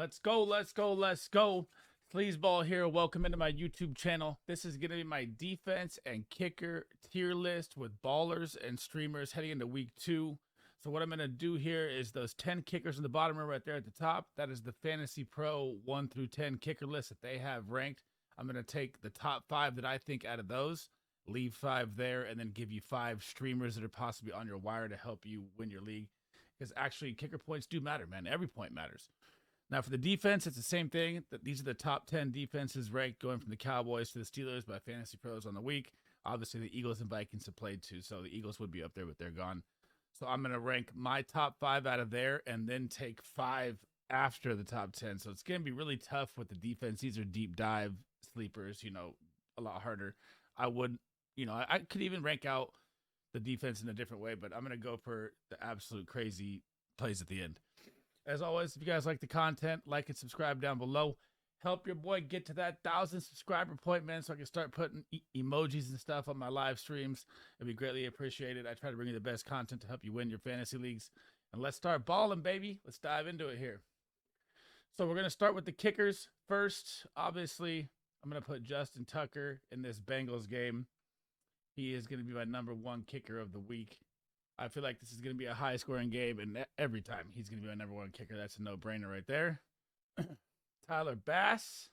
Let's go, let's go, let's go. Sleazeball here. Welcome into my YouTube channel. This is going to be my defense and kicker tier list with ballers and streamers heading into week 2. So what I'm going to do here is those 10 kickers in the bottom row right there at the top. That is the Fantasy Pro 1 through 10 kicker list that they have ranked. I'm going to take the top 5 that I think out of those, leave 5 there, and then give you 5 streamers that are possibly on your wire to help you win your league. Because actually, kicker points do matter, man. Every point matters. Now, for the defense, it's the same thing. These are the top 10 defenses ranked going from the Cowboys to the Steelers by Fantasy Pros on the week. Obviously, the Eagles and Vikings have played too, so the Eagles would be up there, but they're gone. So I'm going to rank my top 5 out of there and then take 5 after the top 10. So it's going to be really tough with the defense. These are deep dive sleepers, a lot harder. I could even rank out the defense in a different way, but I'm going to go for the absolute crazy plays at the end. As always, if you guys like the content, like and subscribe down below. Help your boy get to that 1,000 subscriber point, man, so I can start putting emojis and stuff on my live streams. It'd be greatly appreciated. I try to bring you the best content to help you win your fantasy leagues. And let's start balling, baby. Let's dive into it here. So we're going to start with the kickers first. Obviously, I'm going to put Justin Tucker in this Bengals game. He is going to be my #1 kicker of the week. I feel like this is going to be a high-scoring game, and every time he's going to be my #1 kicker. That's a no-brainer right there. Tyler Bass,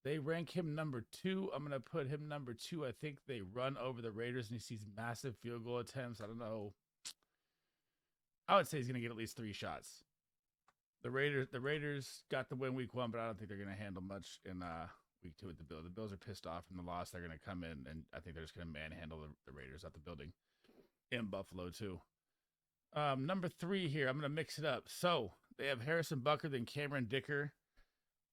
they rank him #2. I'm going to put him #2. I think they run over the Raiders, and he sees massive field goal attempts. I don't know. I would say he's going to get at least 3 shots. The Raiders got the win week 1, but I don't think they're going to handle much in week 2 with the Bills. The Bills are pissed off from the loss. They're going to come in, and I think they're just going to manhandle the Raiders out the building. In Buffalo too. #3 here. I'm going to mix it up. So they have Harrison Butker, then Cameron Dicker.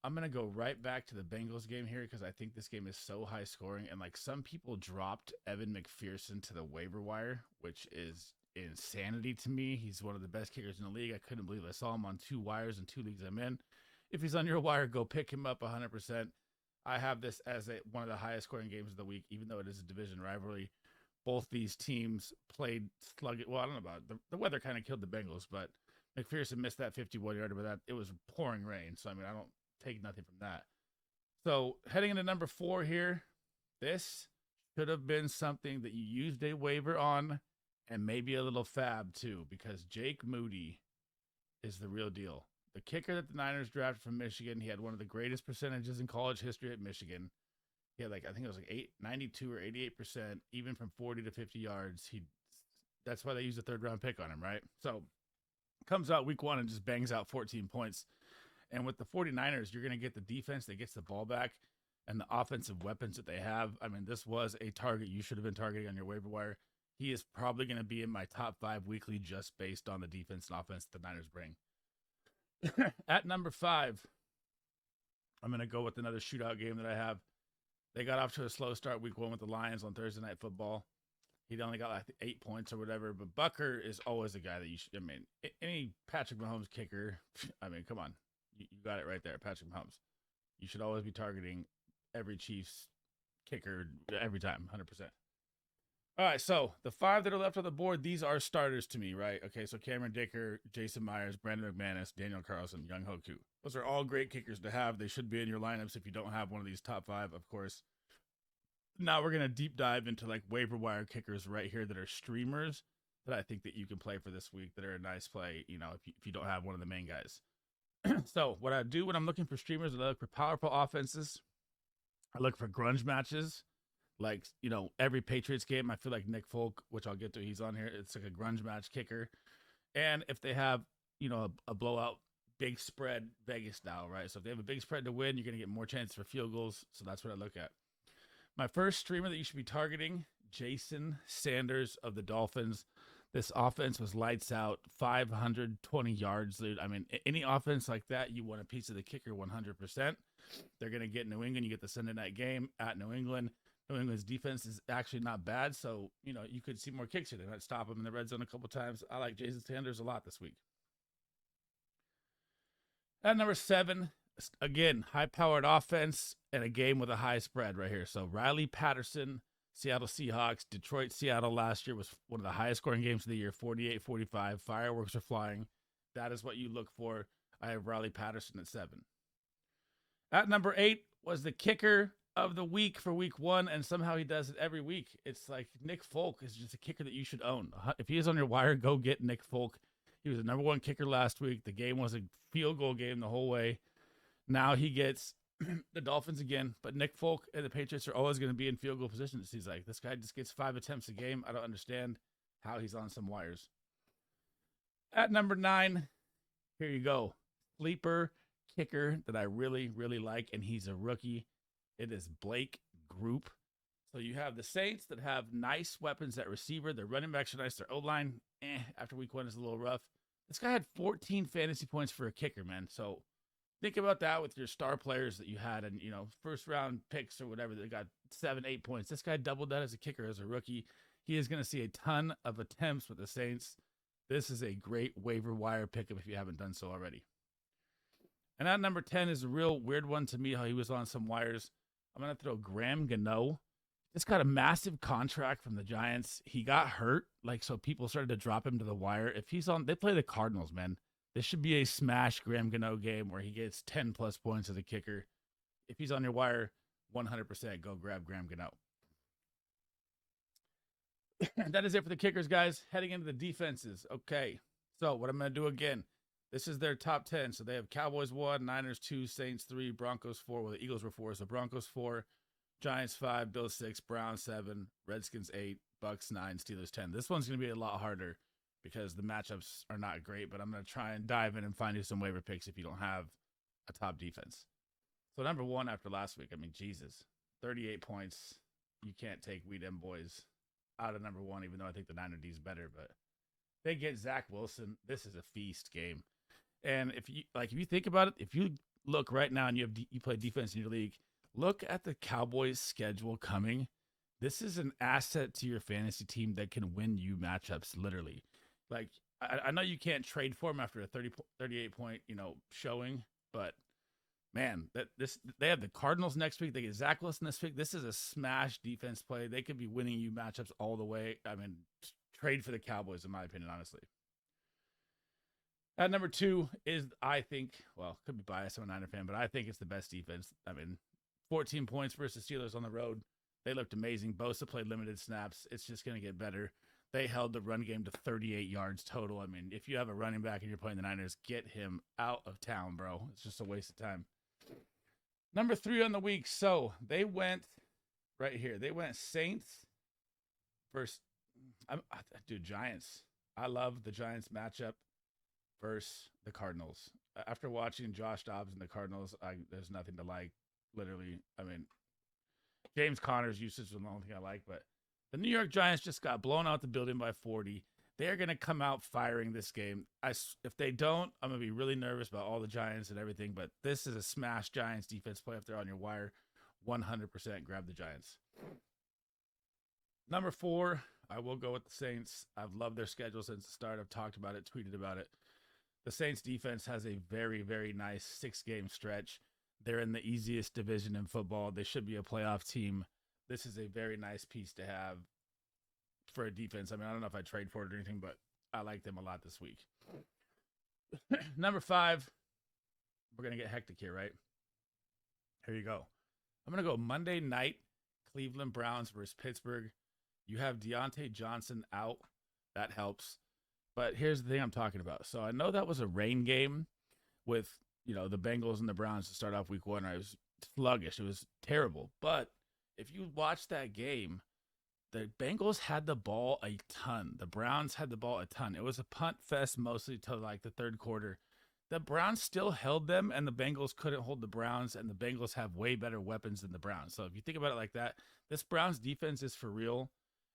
I'm going to go right back to the Bengals game here because I think this game is so high scoring. And like some people dropped Evan McPherson to the waiver wire, which is insanity to me. He's one of the best kickers in the league. I couldn't believe I saw him on 2 wires in 2 leagues I'm in. If he's on your wire, go pick him up 100%. I have this as one of the highest scoring games of the week, even though it is a division rivalry. Both these teams played sluggish. Well, I don't know about it. The weather kind of killed the Bengals, but McPherson missed that 51-yarder, but it was pouring rain. So, I mean, I don't take nothing from that. So, heading into #4 here, this should have been something that you used a waiver on and maybe a little fab too, because Jake Moody is the real deal. The kicker that the Niners drafted from Michigan, he had one of the greatest percentages in college history at Michigan. He had I think it was 92 or 88%, even from 40 to 50 yards. That's why they used a 3rd-round pick on him, right? So comes out week 1 and just bangs out 14 points. And with the 49ers, you're going to get the defense that gets the ball back and the offensive weapons that they have. I mean, this was a target you should have been targeting on your waiver wire. He is probably going to be in my top 5 weekly just based on the defense and offense the Niners bring. At #5, I'm going to go with another shootout game that I have. They got off to a slow start week 1 with the Lions on Thursday Night Football. He only got 8 points or whatever, but Butker is always a guy that you should, any Patrick Mahomes kicker, come on. You got it right there, Patrick Mahomes. You should always be targeting every Chiefs kicker every time, 100%. All right, so the 5 that are left on the board, these are starters to me, right? Okay, so Cameron Dicker, Jason Myers, Brandon McManus, Daniel Carlson, Young Hoku. Those are all great kickers to have. They should be in your lineups if you don't have one of these top 5, of course. Now we're going to deep dive into waiver wire kickers right here that are streamers that I think that you can play for this week that are a nice play, if you don't have one of the main guys. So what I do when I'm looking for streamers is I look for powerful offenses. I look for grunge matches. Every Patriots game, I feel like Nick Folk, which I'll get to, he's on here. It's like a grunge match kicker. And if they have, a blowout, big spread Vegas style, right? So if they have a big spread to win, you're going to get more chances for field goals. So that's what I look at. My first streamer that you should be targeting, Jason Sanders of the Dolphins. This offense was lights out, 520 yards, dude. I mean, any offense like that, you want a piece of the kicker 100%. They're going to get New England. You get the Sunday night game at New England. New England's defense is actually not bad, so, you could see more kicks here. They might stop them in the red zone a couple times. I like Jason Sanders a lot this week. At #7, again, high-powered offense and a game with a high spread right here. So Riley Patterson, Seattle Seahawks, Detroit-Seattle last year was one of the highest scoring games of the year, 48-45. Fireworks are flying. That is what you look for. I have Riley Patterson at 7. At number 8 was the kicker of the week for week 1, and somehow he does it every week. It's like Nick Folk is just a kicker that you should own. If he is on your wire, go get Nick Folk. He was the number 1 kicker last week. The game was a field goal game the whole way. Now he gets the Dolphins again, but Nick Folk and the Patriots are always going to be in field goal positions. He's like, this guy just gets 5 attempts a game. I don't understand how he's on some wires. At number 9, here you go. Sleeper kicker that I really, really like, and he's a rookie. It is Blake Group. So you have the Saints that have nice weapons at receiver. Their running backs are nice. Their O-line, after week 1 is a little rough. This guy had 14 fantasy points for a kicker, man. So think about that with your star players that you had and, first round picks or whatever that got 7, 8 points. This guy doubled that as a kicker, as a rookie. He is going to see a ton of attempts with the Saints. This is a great waiver wire pickup if you haven't done so already. And at number 10 is a real weird one to me, how he was on some wires. I'm going to throw Graham Gano. Just got a massive contract from the Giants. He got hurt, so people started to drop him to the wire. If he's on, they play the Cardinals, man. This should be a smash Graham Gano game where he gets 10 plus points as a kicker. If he's on your wire, 100% go grab Graham Gano. That is it for the kickers, guys. Heading into the defenses. Okay, so what I'm going to do again, this is their top 10. So they have Cowboys 1, Niners 2, Saints 3, Broncos 4. Well, the Eagles were 4, so Broncos 4, Giants 5, Bills 6, Browns 7, Redskins 8, Bucks 9, Steelers 10. This one's going to be a lot harder because the matchups are not great, but I'm going to try and dive in and find you some waiver picks if you don't have a top defense. So number 1 after last week, Jesus, 38 points. You can't take We Dem Boys out of number 1, even though I think the Niner D is better, but they get Zach Wilson. This is a feast game. And if you think about it, if you look right now and you play defense in your league, look at the Cowboys schedule coming. This is an asset to your fantasy team that can win you matchups, literally. I know you can't trade for them after a 38 point, showing, but man, they have the Cardinals next week. They get Zach Wilson this week. This is a smash defense play. They could be winning you matchups all the way. Trade for the Cowboys, in my opinion, honestly. At number 2 is, I think, could be biased. I'm a Niner fan, but I think it's the best defense. 14 points versus Steelers on the road. They looked amazing. Bosa played limited snaps. It's just going to get better. They held the run game to 38 yards total. If you have a running back and you're playing the Niners, get him out of town, bro. It's just a waste of time. Number 3 on the week. So they went right here. They went Saints versus, Giants. I love the Giants matchup versus the Cardinals. After watching Josh Dobbs and the Cardinals, there's nothing to like. Literally, James Conner's usage is the only thing I like, but the New York Giants just got blown out the building by 40. They're going to come out firing this game. If they don't, I'm going to be really nervous about all the Giants and everything, but this is a smash Giants defense play. If they're on your wire, 100% grab the Giants. Number 4, I will go with the Saints. I've loved their schedule since the start. I've talked about it, tweeted about it. The Saints defense has a very, very nice 6-game stretch. They're in the easiest division in football. They should be a playoff team. This is a very nice piece to have for a defense. I don't know if I trade for it or anything, but I like them a lot this week. Number 5, we're going to get hectic here, right? Here you go. I'm going to go Monday night, Cleveland Browns versus Pittsburgh. You have Deontay Johnson out. That helps. But here's the thing I'm talking about. So I know that was a rain game with, the Bengals and the Browns to start off week 1. It was sluggish. It was terrible. But if you watch that game, the Bengals had the ball a ton. The Browns had the ball a ton. It was a punt fest mostly till the third quarter. The Browns still held them, and the Bengals couldn't hold the Browns, and the Bengals have way better weapons than the Browns. So if you think about it like that, this Browns defense is for real.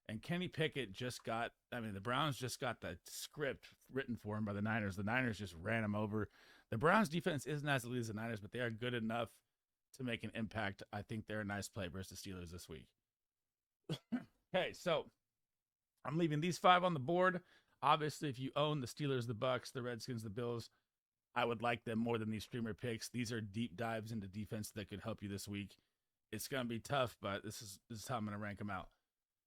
And Kenny Pickett the Browns just got the script written for him by the Niners. The Niners just ran him over. The Browns defense isn't as elite as the Niners, but they are good enough to make an impact. I think they're a nice play versus the Steelers this week. Okay, so I'm leaving these 5 on the board. Obviously, if you own the Steelers, the Bucks, the Redskins, the Bills, I would like them more than these streamer picks. These are deep dives into defense that could help you this week. It's going to be tough, but this is how I'm going to rank them out.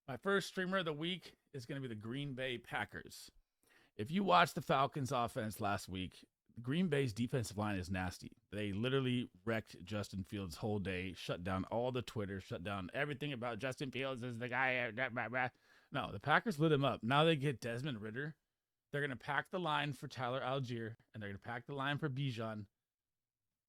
My first streamer of the week is going to be the Green Bay Packers. If you watched the Falcons offense last week, Green Bay's defensive line is nasty. They literally wrecked Justin Fields' whole day, shut down all the Twitter, shut down everything about Justin Fields is the guy. No, the Packers lit him up. Now they get Desmond Ridder. They're going to pack the line for Tyler Algier, and they're going to pack the line for Bijan.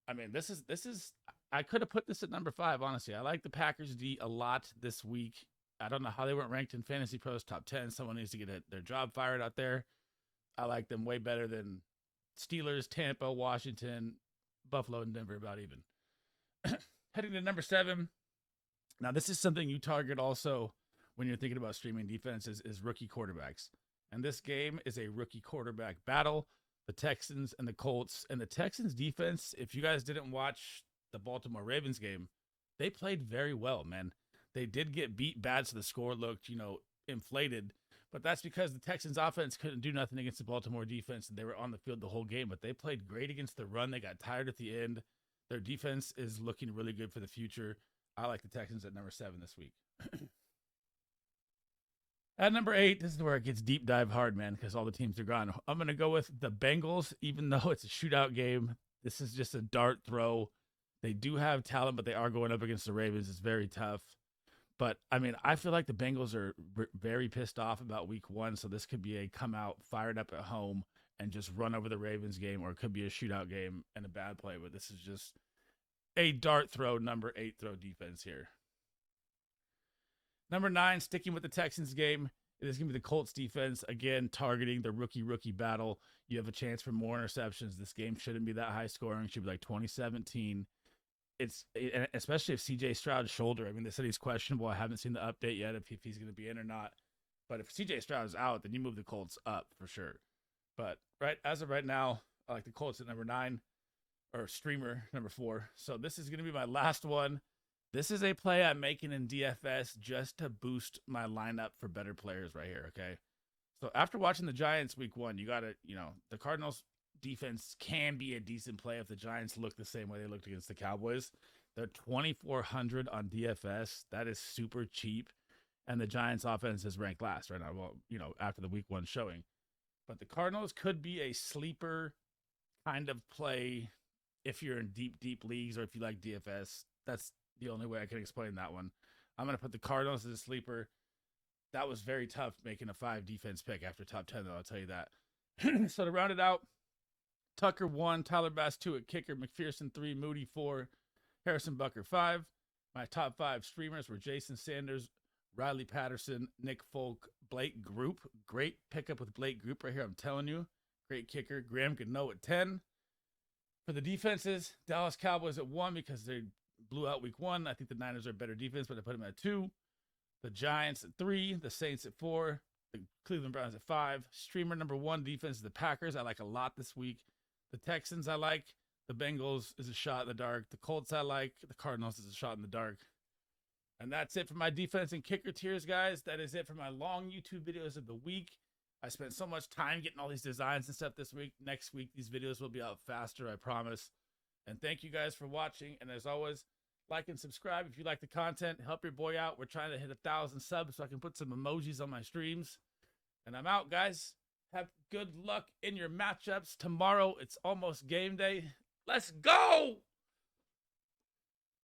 I mean, this is. I could have put this at number 5, honestly. I like the Packers D a lot this week. I don't know how they weren't ranked in Fantasy Pros top 10. Someone needs to get their job fired out there. I like them way better than Steelers, Tampa, Washington, Buffalo, and Denver, about even. Heading to number 7. Now, this is something you target also when you're thinking about streaming defenses is rookie quarterbacks. And this game is a rookie quarterback battle. The Texans and the Colts. And the Texans defense, if you guys didn't watch the Baltimore Ravens game, they played very well, man. They did get beat bad, so the score looked, inflated. But that's because the Texans offense couldn't do nothing against the Baltimore defense, and they were on the field the whole game. But they played great against the run. They got tired at the end. Their defense is looking really good for the future. I like the Texans at number 7 this week. At number 8, this is where it gets deep dive hard, man, because all the teams are gone. I'm going to go with the Bengals, even though it's a shootout game. This is just a dart throw. They do have talent, but they are going up against the Ravens. It's very tough. But, I mean, I feel like the Bengals are very pissed off about week 1, so this could be a come out, fired up at home, and just run over the Ravens game, or it could be a shootout game and a bad play. But this is just a dart throw, number 8 throw defense here. Number 9, sticking with the Texans game, it is going to be the Colts defense, again, targeting the rookie battle. You have a chance for more interceptions. This game shouldn't be that high scoring. It should be like 2017. Especially if CJ Stroud's shoulder. I mean, they said he's questionable. I haven't seen the update yet if he's going to be in or not. But if CJ Stroud is out, then you move the Colts up for sure. But as of right now, I like the Colts at number 9, or streamer number 4. So this is going to be my last one. This is a play I'm making in DFS just to boost my lineup for better players right here, okay? So after watching the Giants week 1, you got to, the Cardinals defense can be a decent play if the Giants look the same way they looked against the Cowboys. They're 2,400 on DFS. That is super cheap. And the Giants offense is ranked last right now. Well, after the week 1 showing. But the Cardinals could be a sleeper kind of play if you're in deep leagues or if you like DFS. That's the only way I can explain that one. I'm going to put the Cardinals as a sleeper. That was very tough making a 5 defense pick after top 10, though, I'll tell you that. So to round it out, Tucker 1, Tyler Bass 2 at kicker, McPherson 3, Moody 4, Harrison Bucker 5. My top 5 streamers were Jason Sanders, Riley Patterson, Nick Folk, Blake Group. Great pickup with Blake Group right here, I'm telling you. Great kicker. Graham Gano at 10. For the defenses, Dallas Cowboys at 1 because they blew out week 1. I think the Niners are a better defense, but I put them at 2. The Giants at 3. The Saints at 4. The Cleveland Browns at 5. Streamer number 1 defense is the Packers. I like a lot this week. The Texans I like. The Bengals is a shot in the dark. The Colts I like. The Cardinals is a shot in the dark. And that's it for my defense and kicker tiers, guys. That is it for my long YouTube videos of the week. I spent so much time getting all these designs and stuff this week. Next week, these videos will be out faster, I promise. And thank you guys for watching. And as always, like and subscribe if you like the content. Help your boy out. We're trying to hit 1,000 subs so I can put some emojis on my streams. And I'm out, guys. Have good luck in your matchups. Tomorrow, it's almost game day. Let's go!